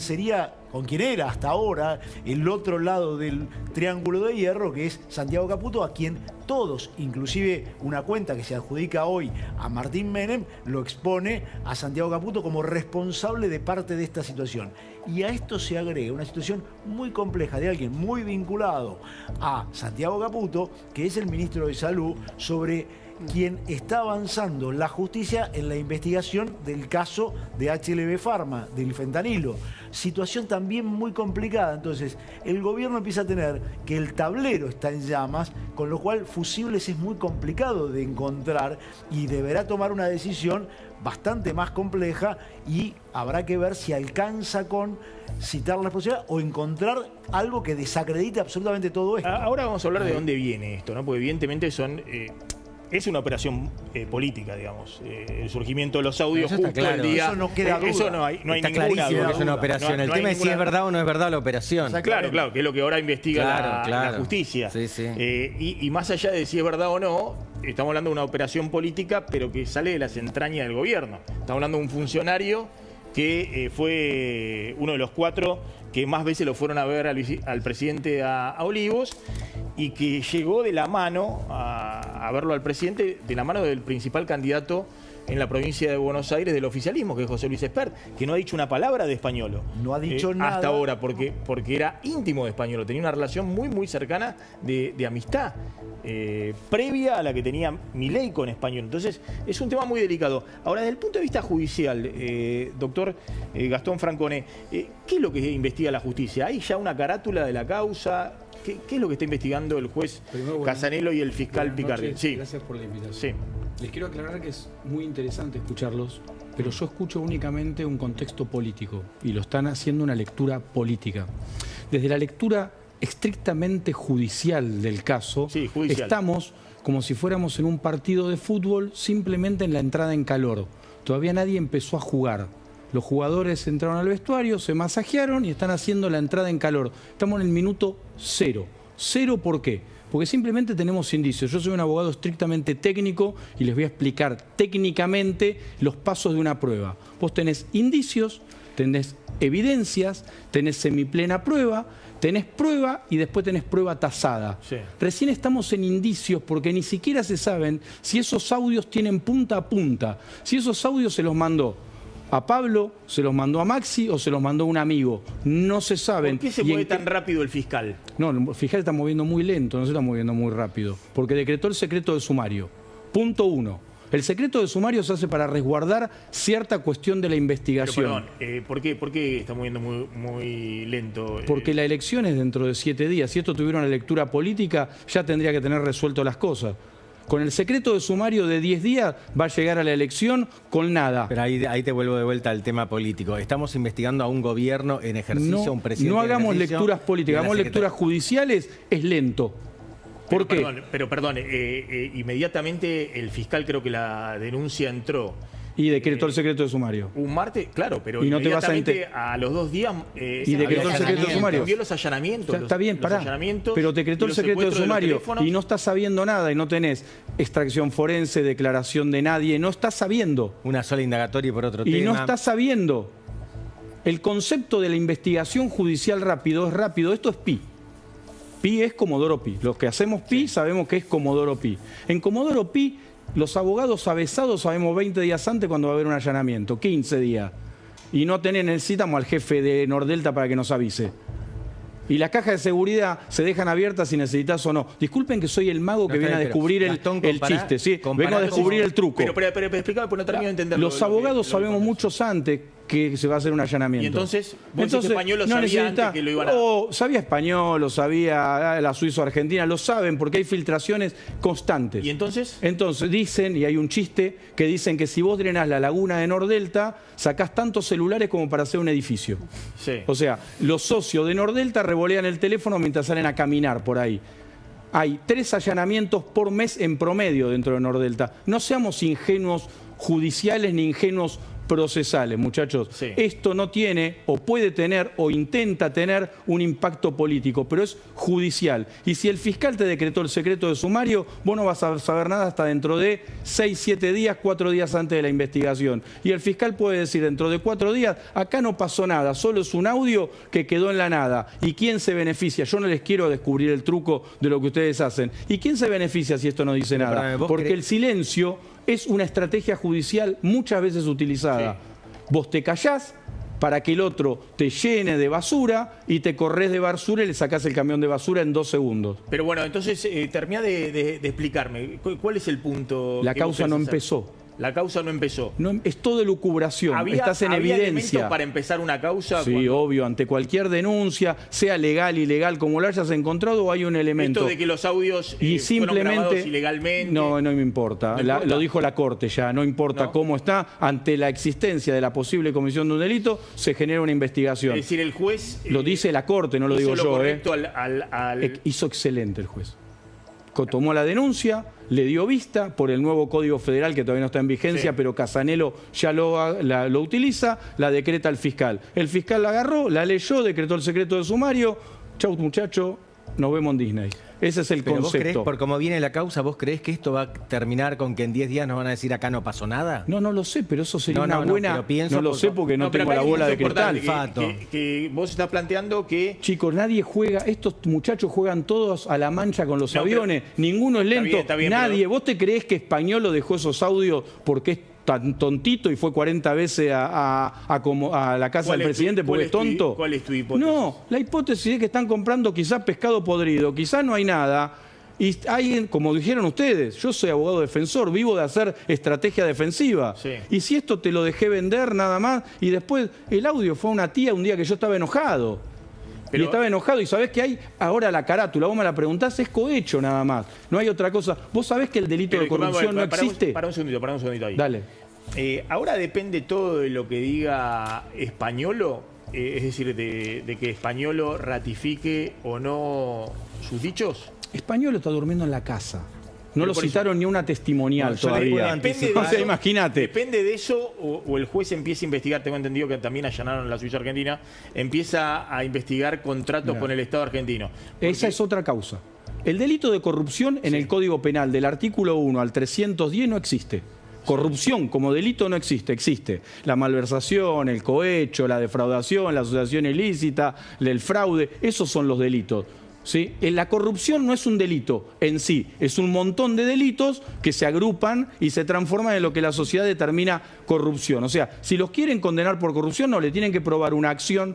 era hasta ahora el otro lado del triángulo de hierro, que es Santiago Caputo, a quien todos, inclusive una cuenta que se adjudica hoy a Martín Menem, lo expone a Santiago Caputo como responsable de parte de esta situación. Y a esto se agrega una situación muy compleja de alguien muy vinculado a Santiago Caputo, que es el ministro de Salud, sobre quien está avanzando la justicia en la investigación del caso de HLB Pharma, del fentanilo. Situación también muy complicada. Entonces, el gobierno empieza a tener que el tablero está en llamas, con lo cual fusibles es muy complicado de encontrar y deberá tomar una decisión bastante más compleja y habrá que ver si alcanza con citar la responsabilidad o encontrar algo que desacredite absolutamente todo esto. Ahora vamos a hablar de dónde viene esto, ¿no? Porque evidentemente es una operación política, digamos. El surgimiento de los audios justo claro. el día. Eso no queda duda. Eso no hay Está ninguna clarísimo duda. que es una operación. El tema es si es verdad o no es verdad la operación. Claro, claro, que es lo que ahora investiga la justicia. Sí, sí. Y más allá de si es verdad o no, estamos hablando de una operación política, pero que sale de las entrañas del gobierno. Estamos hablando de un funcionario que fue uno de los 4 que más veces lo fueron a ver al presidente a Olivos y que llegó de la mano a verlo al presidente, de la mano del principal candidato en la provincia de Buenos Aires del oficialismo, que es José Luis Espert, que no ha dicho una palabra de Españolo. No ha dicho nada. Hasta ahora, porque era íntimo de Españolo, tenía una relación muy, muy cercana de amistad, previa a la que tenía Milei con Españolo. Entonces, es un tema muy delicado. Ahora, desde el punto de vista judicial, doctor Gastón Francone, ¿qué es lo que investiga la justicia? ¿Hay ya una carátula de la causa? ¿Qué es lo que está investigando el juez Casanelo y el fiscal Picardi? Sí. Gracias por la invitación. Sí. Les quiero aclarar que es muy interesante escucharlos, pero yo escucho únicamente un contexto político y lo están haciendo una lectura política. Desde la lectura estrictamente judicial del caso, estamos como si fuéramos en un partido de fútbol simplemente en la entrada en calor. Todavía nadie empezó a jugar. Los jugadores entraron al vestuario, se masajearon y están haciendo la entrada en calor. Estamos en el minuto 0. ¿Cero por qué? Porque simplemente tenemos indicios. Yo soy un abogado estrictamente técnico y les voy a explicar técnicamente los pasos de una prueba. Vos tenés indicios, tenés evidencias, tenés semiplena prueba, tenés prueba y después tenés prueba tasada. Sí. Recién estamos en indicios porque ni siquiera se saben si esos audios tienen punta a punta. Si esos audios se los mandó a Pablo, se los mandó a Maxi o se los mandó a un amigo. No se saben. ¿Por qué se mueve tan rápido el fiscal? No, el fiscal está moviendo muy lento, no se está moviendo muy rápido. Porque decretó el secreto de sumario. Punto 1. El secreto de sumario se hace para resguardar cierta cuestión de la investigación. Pero, perdón, ¿por qué está moviendo muy lento? Porque la elección es dentro de 7 días. Si esto tuviera una lectura política, ya tendría que tener resuelto las cosas. Con el secreto de sumario de 10 días va a llegar a la elección con nada. Pero ahí te vuelvo de vuelta al tema político. Estamos investigando a un gobierno en ejercicio, a un presidente No hagamos en ejercicio, lecturas políticas, hagamos lecturas judiciales, es lento. ¿Por qué? Perdón, inmediatamente el fiscal, creo que la denuncia entró. Y decretó el secreto de sumario. Un martes, claro, pero y no te vas a los 2 días... y decretó el secreto de sumario. Cambió los allanamientos. Está bien, pará. Pero decretó el secreto de sumario y no estás sabiendo nada y no tenés extracción forense, declaración de nadie, no estás sabiendo. Una sola indagatoria por otro tema. Y no estás sabiendo. El concepto de la investigación judicial rápido es rápido. Esto es Pi. Pi es Comodoro Pi. Los que hacemos Pi sabemos que es Comodoro Pi. En Comodoro Pi, los abogados avesados sabemos 20 días antes cuando va a haber un allanamiento, 15 días. Y no necesitamos al jefe de Nordelta para que nos avise. Y las cajas de seguridad se dejan abiertas si necesitas o no. Disculpen que soy el mago que viene a descubrir el chiste, ¿sí? Vengo a descubrir el truco. Pero explícame, porque no termino de entenderlo. Los abogados sabemos muchos antes que se va a hacer un allanamiento. Y entonces, Español lo sabía antes que lo iban a... sabía español, lo sabía la suizo-argentina, lo saben porque hay filtraciones constantes. ¿Y entonces? Entonces dicen, y hay un chiste, que dicen que si vos drenás la laguna de Nordelta, sacás tantos celulares como para hacer un edificio. Sí. O sea, los socios de Nordelta revolean el teléfono mientras salen a caminar por ahí. Hay 3 allanamientos por mes en promedio dentro de Nordelta. No seamos ingenuos judiciales ni ingenuos procesales, muchachos. Sí. Esto no tiene, o puede tener, o intenta tener un impacto político, pero es judicial. Y si el fiscal te decretó el secreto de sumario, vos no vas a saber nada hasta dentro de 6, 7 días, 4 días antes de la investigación. Y el fiscal puede decir dentro de 4 días, acá no pasó nada, solo es un audio que quedó en la nada. ¿Y quién se beneficia? Yo no les quiero descubrir el truco de lo que ustedes hacen. ¿Y quién se beneficia si esto no dice nada? Porque el silencio es una estrategia judicial muchas veces utilizada. Sí. Vos te callás para que el otro te llene de basura y te corres de basura y le sacás el camión de basura en 2 segundos. Pero bueno, entonces termina de explicarme. ¿Cuál es el punto? La causa no empezó. La causa no empezó. No, es todo elucubración, estás en ¿había evidencia. elementos para empezar una causa? Sí, obvio, ante cualquier denuncia, sea legal, ilegal, como lo hayas encontrado, hay un elemento. Esto de que los audios y simplemente, fueron grabados ilegalmente. No me importa. ¿No importa? Lo dijo la Corte ya, no importa cómo está. Ante la existencia de la posible comisión de un delito, se genera una investigación. Es decir, el juez... lo dice la Corte, no lo digo yo. Hizo excelente el juez. Tomó la denuncia, le dio vista por el nuevo Código Federal que todavía no está en vigencia, pero Casanelo ya lo utiliza, la decreta el fiscal. El fiscal la agarró, la leyó, decretó el secreto de sumario. Chau, muchacho, nos vemos en Disney. Ese es el concepto. ¿Vos creés, por cómo viene la causa, vos creés que esto va a terminar con que en 10 días nos van a decir acá no pasó nada? No lo sé, pero eso sería una buena... No lo sé porque no tengo la bola de cristal. Que vos estás planteando que... Chicos, nadie juega, estos muchachos juegan todos a la mancha con los aviones, ninguno es lento, está bien, nadie. Pero... ¿Vos te creés que Españolo dejó esos audios porque es tan tontito y fue 40 veces a la casa del presidente porque es tonto? ¿Cuál es tu hipótesis? No, la hipótesis es que están comprando quizás pescado podrido, quizás no hay nada. Y hay, como dijeron ustedes, yo soy abogado defensor, vivo de hacer estrategia defensiva. Sí. Y si esto te lo dejé vender nada más, y después el audio fue a una tía un día que yo estaba enojado. Pero... y estaba enojado, y sabés que hay ahora la carátula, vos me la preguntás, es cohecho nada más, no hay otra cosa. ¿Vos sabés que el delito de corrupción no existe? Para un segundito ahí. Dale. Ahora depende todo de lo que diga Españolo, es decir, de que Españolo ratifique o no sus dichos. Españolo está durmiendo en la casa. No lo citaron ni una testimonial todavía. O sea, imagínate. Depende de eso o el juez empieza a investigar. Tengo entendido que también allanaron la Suiza Argentina. Empieza a investigar contratos con el Estado argentino. Esa es otra causa. El delito de corrupción en el Código Penal del artículo 1 al 310 no existe. Corrupción como delito no existe. Existe la malversación, el cohecho, la defraudación, la asociación ilícita, el fraude. Esos son los delitos. ¿Sí? La corrupción no es un delito en sí, es un montón de delitos que se agrupan y se transforman en lo que la sociedad determina corrupción. O sea, si los quieren condenar por corrupción, no, le tienen que probar una acción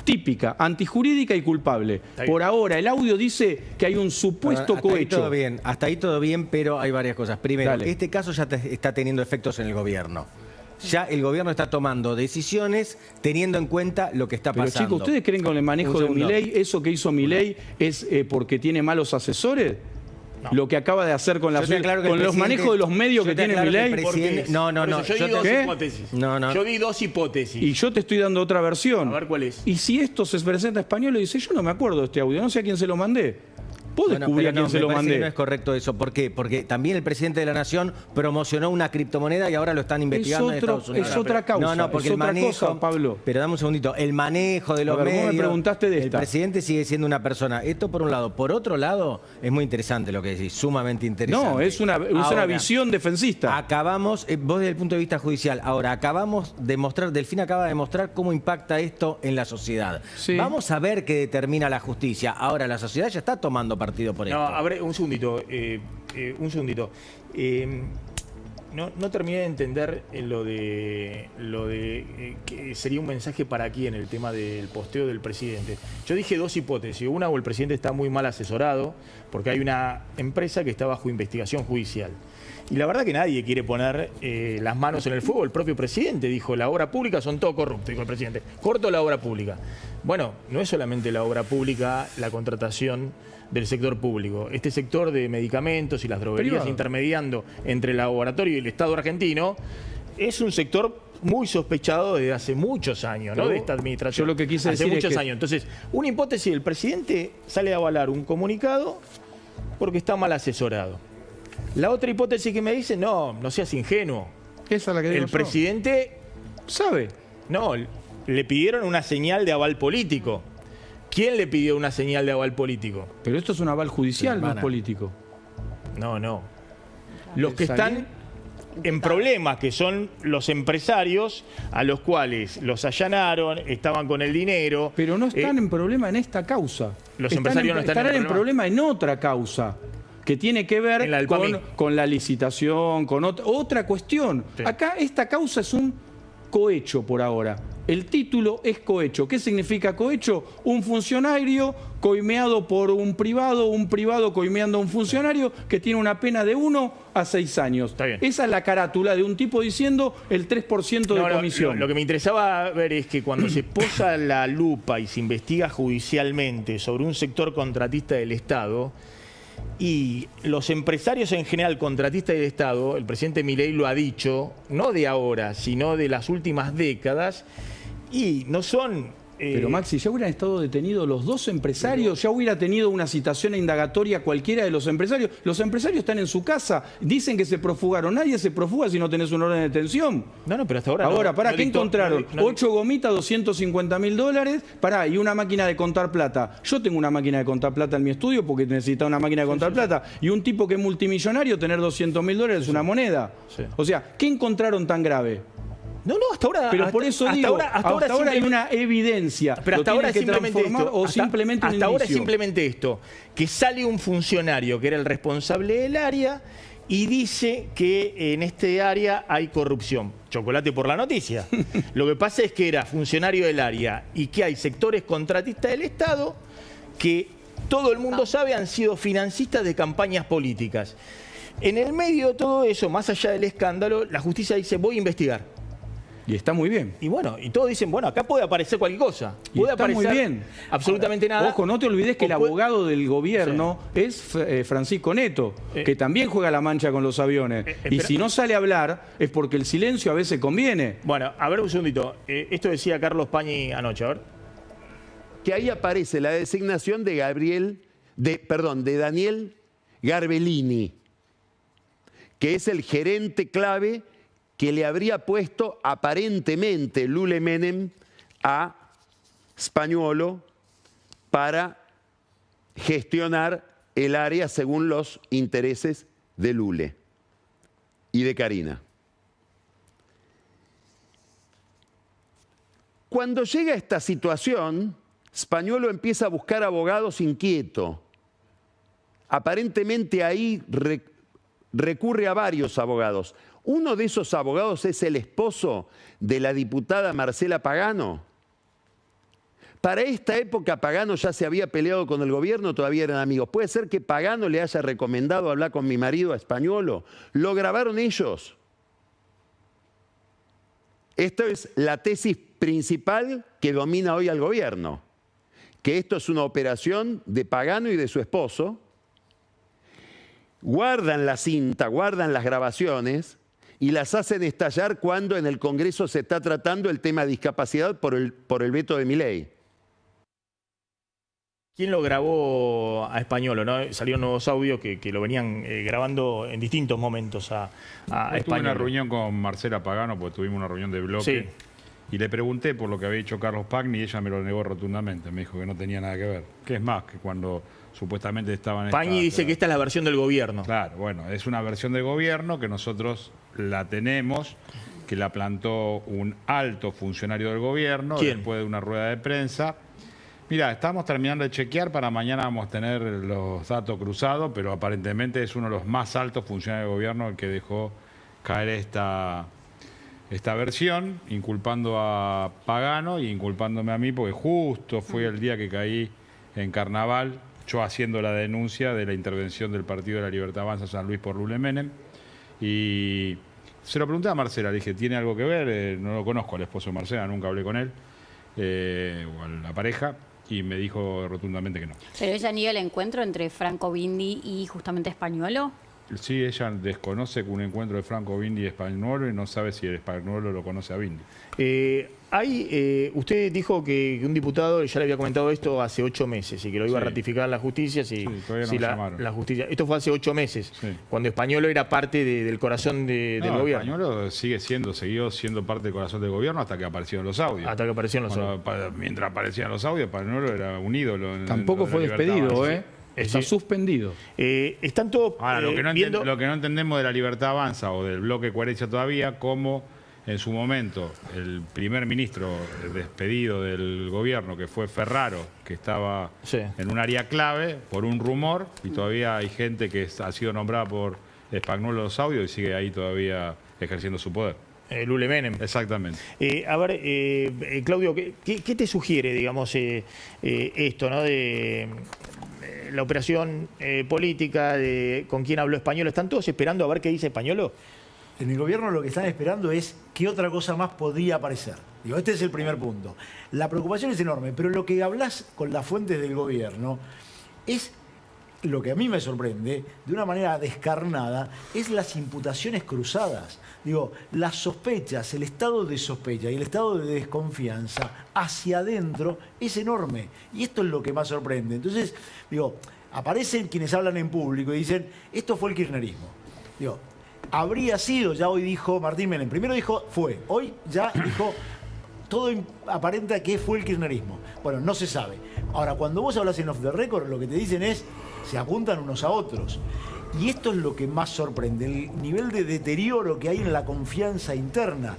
típica, antijurídica y culpable. Por ahora, el audio dice que hay un supuesto cohecho. Hasta ahí todo bien, pero hay varias cosas. Primero, este caso ya está teniendo efectos en el gobierno. Ya el gobierno está tomando decisiones teniendo en cuenta lo que está pasando. Pero chicos, ¿ustedes creen que con el manejo de Milei, eso que hizo Milei es porque tiene malos asesores? No. Lo que acaba de hacer con, los manejos de los medios que tiene Milei. Yo di dos hipótesis. Y yo te estoy dando otra versión. A ver cuál es. Y si esto se presenta Españolo y dice, yo no me acuerdo de este audio, no sé a quién se lo mandé. Vos descubrí a quién se lo mandé. No es correcto eso. ¿Por qué? Porque también el presidente de la Nación promocionó una criptomoneda y ahora lo están investigando en Estados Unidos. Es otra causa. No, porque el manejo, Pablo. Pero dame un segundito. El manejo de los medios. Vos me preguntaste de esta. El presidente sigue siendo una persona. Esto por un lado. Por otro lado, es muy interesante lo que decís. Sumamente interesante. No, es una visión defensista. Acabamos, vos desde el punto de vista judicial, ahora acabamos de mostrar, Delfín acaba de mostrar cómo impacta esto en la sociedad. Sí. Vamos a ver qué determina la justicia. Ahora, la sociedad ya está tomando partido por esto. A ver, un segundito. No terminé de entender lo de que sería un mensaje para quién el tema del posteo del presidente. Yo dije dos hipótesis. Una, o el presidente está muy mal asesorado porque hay una empresa que está bajo investigación judicial. Y la verdad que nadie quiere poner las manos en el fuego. El propio presidente dijo, la obra pública son todo corruptos, dijo el presidente. Corto la obra pública. Bueno, no es solamente la obra pública, la contratación del sector público. Este sector de medicamentos y las droguerías intermediando entre el laboratorio y el Estado argentino es un sector muy sospechado desde hace muchos años, ¿no? De esta administración. Yo lo que quise decir hace muchos años. Entonces, una hipótesis, el presidente sale a avalar un comunicado porque está mal asesorado. La otra hipótesis que me dice, no seas ingenuo. Esa es la que digo el presidente sabe. No, le pidieron una señal de aval político. ¿Quién le pidió una señal de aval político? Pero esto es un aval judicial, no es político. No. Los que están en problemas, que son los empresarios a los cuales los allanaron, estaban con el dinero. Pero no están en problema en esta causa. Los empresarios no están en problema en otra causa que tiene que ver con la licitación, con otra cuestión. Sí. Acá esta causa es un cohecho por ahora. El título es cohecho. ¿Qué significa cohecho? Un funcionario coimeado por un privado coimeando a un funcionario que tiene una pena de 1 a 6 años. Esa es la carátula de un tipo diciendo el 3% de comisión. Lo que me interesaba ver es que cuando se posa la lupa y se investiga judicialmente sobre un sector contratista del Estado, y los empresarios en general contratistas del Estado, el presidente Milei lo ha dicho, no de ahora, sino de las últimas décadas, y no son... Pero Maxi, ya hubieran estado detenidos los dos empresarios, ya hubiera tenido una citación indagatoria cualquiera de los empresarios. Los empresarios están en su casa, dicen que se profugaron. Nadie se profuga si no tenés un orden de detención. No, pero hasta ahora... Ahora, ¿qué encontraron? 8 gomitas, $250.000, y una máquina de contar plata. Yo tengo una máquina de contar plata en mi estudio porque necesitaba una máquina de contar plata. Y un tipo que es multimillonario, tener $200.000 es una moneda. O sea, ¿qué encontraron tan grave? No, hasta ahora... Pero por eso digo, hasta ahora hay una evidencia. Pero hasta ahora simplemente esto. Hasta ahora es simplemente esto, que sale un funcionario que era el responsable del área y dice que en este área hay corrupción. Chocolate por la noticia. Lo que pasa es que era funcionario del área y que hay sectores contratistas del Estado que todo el mundo sabe han sido financistas de campañas políticas. En el medio de todo eso, más allá del escándalo, la justicia dice, voy a investigar. Y está muy bien. Y bueno, y todos dicen, bueno, acá puede aparecer cualquier cosa. Puede está aparecer muy bien. absolutamente nada. Ojo, no te olvides que el abogado del gobierno es Francisco Neto, que también juega la mancha con los aviones. Y si no sale a hablar, es porque el silencio a veces conviene. Bueno, a ver un segundito. Esto decía Carlos Pañi anoche, a ver. Que ahí aparece la designación de Daniel Garbellini, que es el gerente clave que le habría puesto aparentemente Lule Menem a Spagnuolo para gestionar el área según los intereses de Lule y de Karina. Cuando llega esta situación, Spagnuolo empieza a buscar abogados inquieto. Aparentemente ahí recurre a varios abogados. Uno de esos abogados es el esposo de la diputada Marcela Pagano. Para esta época Pagano ya se había peleado con el gobierno, todavía eran amigos. Puede ser que Pagano le haya recomendado hablar con mi marido a Spagnuolo. Lo grabaron ellos. Esto es la tesis principal que domina hoy al gobierno. Que esto es una operación de Pagano y de su esposo. Guardan la cinta, guardan las grabaciones y las hacen estallar cuando en el Congreso se está tratando el tema de discapacidad por el veto de Milei. ¿Quién lo grabó a Spagnuolo? ¿No? Salieron nuevos audios que lo venían grabando en distintos momentos a Spagnuolo. Tuve una reunión con Marcela Pagano, porque tuvimos una reunión de bloque. Sí. Y le pregunté por lo que había dicho Carlos Pagni y ella me lo negó rotundamente. Me dijo que no tenía nada que ver. Que es más, que cuando supuestamente estaban... Pagni dice que esta es la versión del gobierno. Claro, bueno, es una versión del gobierno que nosotros la tenemos, que la plantó un alto funcionario del gobierno. ¿Quién? Después de una rueda de prensa. Mira, estamos terminando de chequear, para mañana vamos a tener los datos cruzados, pero aparentemente es uno de los más altos funcionarios del gobierno el que dejó caer esta versión, inculpando a Pagano y inculpándome a mí, porque justo fue el día que caí en Carnaval, yo haciendo la denuncia de la intervención del Partido de la Libertad Avanza San Luis por Lule Menem. Y se lo pregunté a Marcela, le dije, ¿tiene algo que ver? No lo conozco al esposo de Marcela, nunca hablé con él, o a la pareja, y me dijo rotundamente que no. ¿Pero ella niega el encuentro entre Franco Bindi y justamente Spagnuolo? Sí, ella desconoce un encuentro de Franco Bindi y Spagnuolo y no sabe si el Spagnuolo lo conoce a Bindi. Usted dijo que un diputado ya le había comentado esto hace 8 meses y que lo iba a ratificar la justicia. La justicia. Esto fue hace 8 meses, cuando Spagnuolo era parte del corazón del gobierno. Spagnuolo siguió siendo parte del corazón del gobierno hasta que aparecieron los audios. Hasta que aparecieron los audios. Mientras aparecían los audios, Spagnuolo era un ídolo. Tampoco fue despedido, Está suspendido. Están todos lo que no entendemos de la Libertad Avanza o del bloque Coherencia todavía, como en su momento el primer ministro despedido del gobierno, que fue Ferraro, que estaba en un área clave por un rumor, y todavía hay gente que ha sido nombrada por Spagnuolo los audios y sigue ahí todavía ejerciendo su poder. Lule Menem. Exactamente. A ver, Claudio, ¿qué te sugiere, digamos, esto, ¿no? De la operación política, de con quién habló Españolo? ¿Están todos esperando a ver qué dice Españolo? En el gobierno lo que están esperando es qué otra cosa más podría aparecer. Digo, este es el primer punto. La preocupación es enorme, pero lo que hablas con las fuentes del gobierno es lo que a mí me sorprende, de una manera descarnada, es las imputaciones cruzadas. Digo, las sospechas, el estado de sospecha y el estado de desconfianza hacia adentro es enorme. Y esto es lo que más sorprende. Entonces, digo, aparecen quienes hablan en público y dicen, esto fue el kirchnerismo. Digo, habría sido, ya hoy dijo Martín Menem, primero dijo fue, hoy ya dijo, todo aparenta que fue el kirchnerismo. Bueno, no se sabe. Ahora, cuando vos hablas en off the record, lo que te dicen es, se apuntan unos a otros. Y esto es lo que más sorprende, el nivel de deterioro que hay en la confianza interna.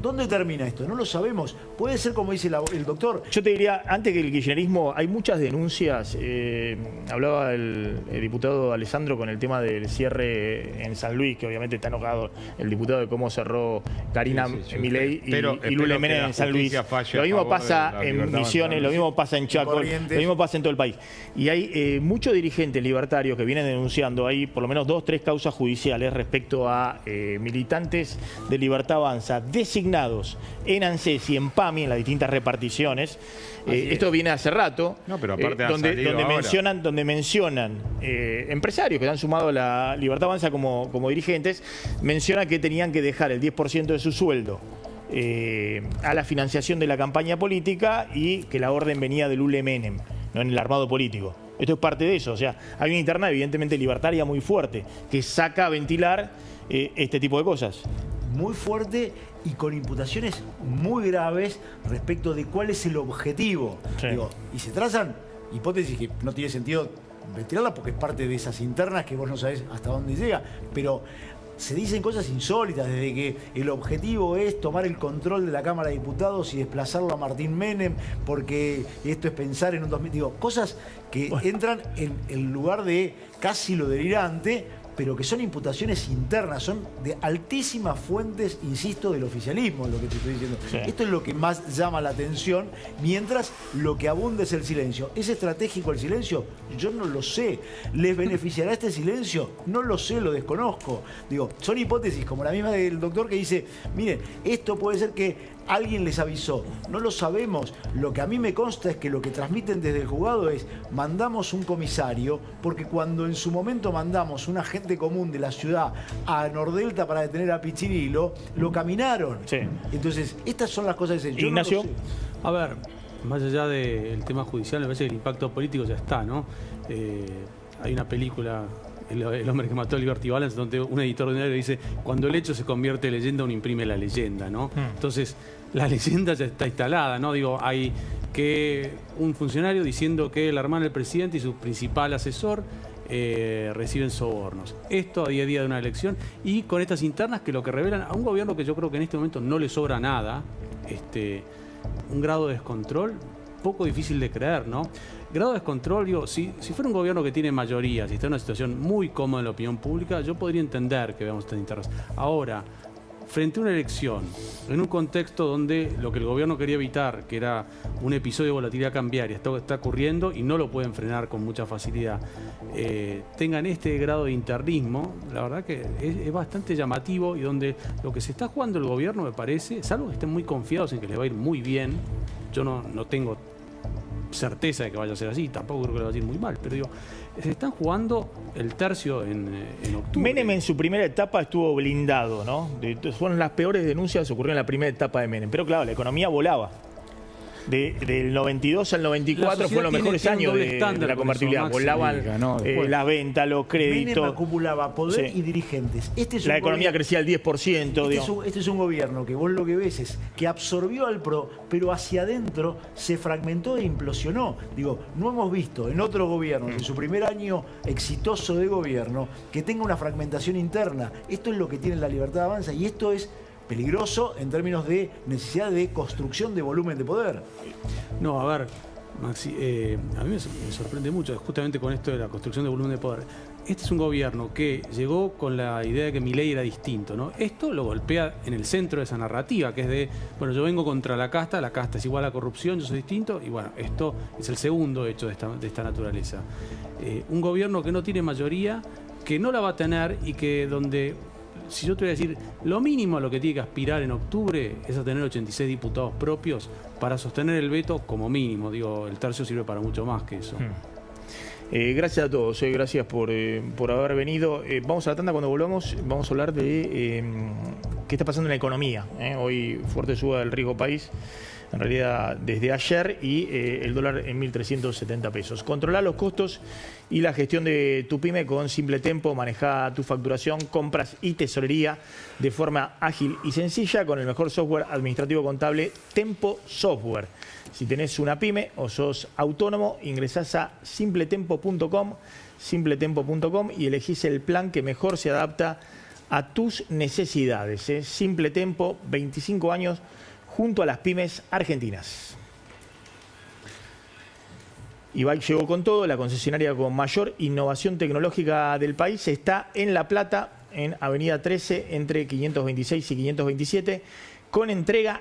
¿Dónde termina esto? No lo sabemos. Puede ser como dice el doctor. Yo te diría, antes que el kirchnerismo, hay muchas denuncias. Hablaba el diputado Alessandro con el tema del cierre en San Luis, que obviamente está enojado el diputado de cómo cerró Karina Milei y Lule Menem en San Luis. Lo mismo pasa en Misiones, lo mismo pasa en Chaco, lo mismo pasa en todo el país. Y hay muchos dirigentes libertarios que vienen denunciando ahí por lo menos 2 o 3 causas judiciales respecto a militantes de Libertad Avanza designados en ANSES y en PAMI, en las distintas reparticiones. Esto viene hace rato, no, pero aparte donde mencionan empresarios que se han sumado a la Libertad Avanza como dirigentes, mencionan que tenían que dejar el 10% de su sueldo a la financiación de la campaña política y que la orden venía de Lule Menem, no en el armado político. Esto es parte de eso, o sea, hay una interna evidentemente libertaria muy fuerte que saca a ventilar este tipo de cosas. Muy fuerte y con imputaciones muy graves respecto de cuál es el objetivo. Sí. Digo, y se trazan hipótesis que no tiene sentido ventilarlas porque es parte de esas internas que vos no sabés hasta dónde llega, pero se dicen cosas insólitas, desde que el objetivo es tomar el control de la Cámara de Diputados y desplazarlo a Martín Menem, porque esto es pensar en un 2000... Digo, cosas que entran en el lugar de casi lo delirante, pero que son imputaciones internas, son de altísimas fuentes, insisto, del oficialismo, lo que te estoy diciendo. Sí. Esto es lo que más llama la atención, mientras lo que abunda es el silencio. ¿Es estratégico el silencio? Yo no lo sé. ¿Les beneficiará este silencio? No lo sé, lo desconozco. Digo, son hipótesis como la misma del doctor que dice, miren, esto puede ser que alguien les avisó. No lo sabemos. Lo que a mí me consta es que lo que transmiten desde el juzgado es, mandamos un comisario, porque cuando en su momento mandamos un agente común de la ciudad a Nordelta para detener a Piccinilo, lo caminaron. Sí. Entonces, estas son las cosas que se... Ignacio. No sé. A ver, más allá del tema judicial, me parece que el impacto político ya está, ¿no? Hay una película, El hombre que mató a Liberty Balance, donde un editor de diario dice, cuando el hecho se convierte en leyenda, uno imprime la leyenda, ¿no? Entonces, la leyenda ya está instalada, ¿no? Digo, hay que un funcionario diciendo que la hermana del presidente y su principal asesor reciben sobornos. Esto a día a día de una elección y con estas internas que lo que revelan a un gobierno que yo creo que en este momento no le sobra nada, un grado de descontrol poco difícil de creer, ¿no? Grado de descontrol, digo, si fuera un gobierno que tiene mayoría, si está en una situación muy cómoda en la opinión pública, yo podría entender que veamos estas internas. Ahora, frente a una elección, en un contexto donde lo que el gobierno quería evitar, que era un episodio de volatilidad cambiaria, está ocurriendo y no lo pueden frenar con mucha facilidad, tengan este grado de internismo, la verdad que es bastante llamativo y donde lo que se está jugando el gobierno, me parece, salvo que estén muy confiados en que les va a ir muy bien, yo no tengo certeza de que vaya a ser así, tampoco creo que le va a ir muy mal, pero digo, se están jugando el tercio en octubre. Menem en su primera etapa estuvo blindado, ¿no? Fueron las peores denuncias que ocurrieron en la primera etapa de Menem, pero claro, la economía volaba. Del 92 al 94 fueron los mejores años de la convertibilidad. Volaban las ventas, los créditos. Menem acumulaba poder y dirigentes. La economía crecía al 10%. Este es un gobierno que vos lo que ves es que absorbió al PRO, pero hacia adentro se fragmentó e implosionó. Digo, no hemos visto en otro gobierno, en su primer año exitoso de gobierno, que tenga una fragmentación interna. Esto es lo que tiene la Libertad Avanza y esto es peligroso en términos de necesidad de construcción de volumen de poder. No, a ver, Maxi, a mí me sorprende mucho, justamente con esto de la construcción de volumen de poder. Este es un gobierno que llegó con la idea de que Milei era distinto, ¿no? Esto lo golpea en el centro de esa narrativa, que es de, bueno, yo vengo contra la casta es igual a corrupción, yo soy distinto, y bueno, esto es el segundo hecho de esta naturaleza. Un gobierno que no tiene mayoría, que no la va a tener y que donde, si yo te voy a decir, lo mínimo a lo que tiene que aspirar en octubre es a tener 86 diputados propios para sostener el veto como mínimo. Digo, el tercio sirve para mucho más que eso. Gracias a todos, gracias por haber venido. Vamos a la tanda, cuando volvamos vamos a hablar de qué está pasando en la economía. Hoy fuerte suba del riesgo país, en realidad desde ayer, y el dólar en 1.370 pesos. Controlar los costos y la gestión de tu pyme con Simple Tempo. Maneja tu facturación, compras y tesorería de forma ágil y sencilla con el mejor software administrativo contable, Tempo Software. Si tenés una pyme o sos autónomo, ingresás a simpletempo.com y elegís el plan que mejor se adapta a tus necesidades. Simple Tempo, 25 años junto a las pymes argentinas. Ibai llegó con todo, la concesionaria con mayor innovación tecnológica del país está en La Plata, en Avenida 13, entre 526 y 527, con entrega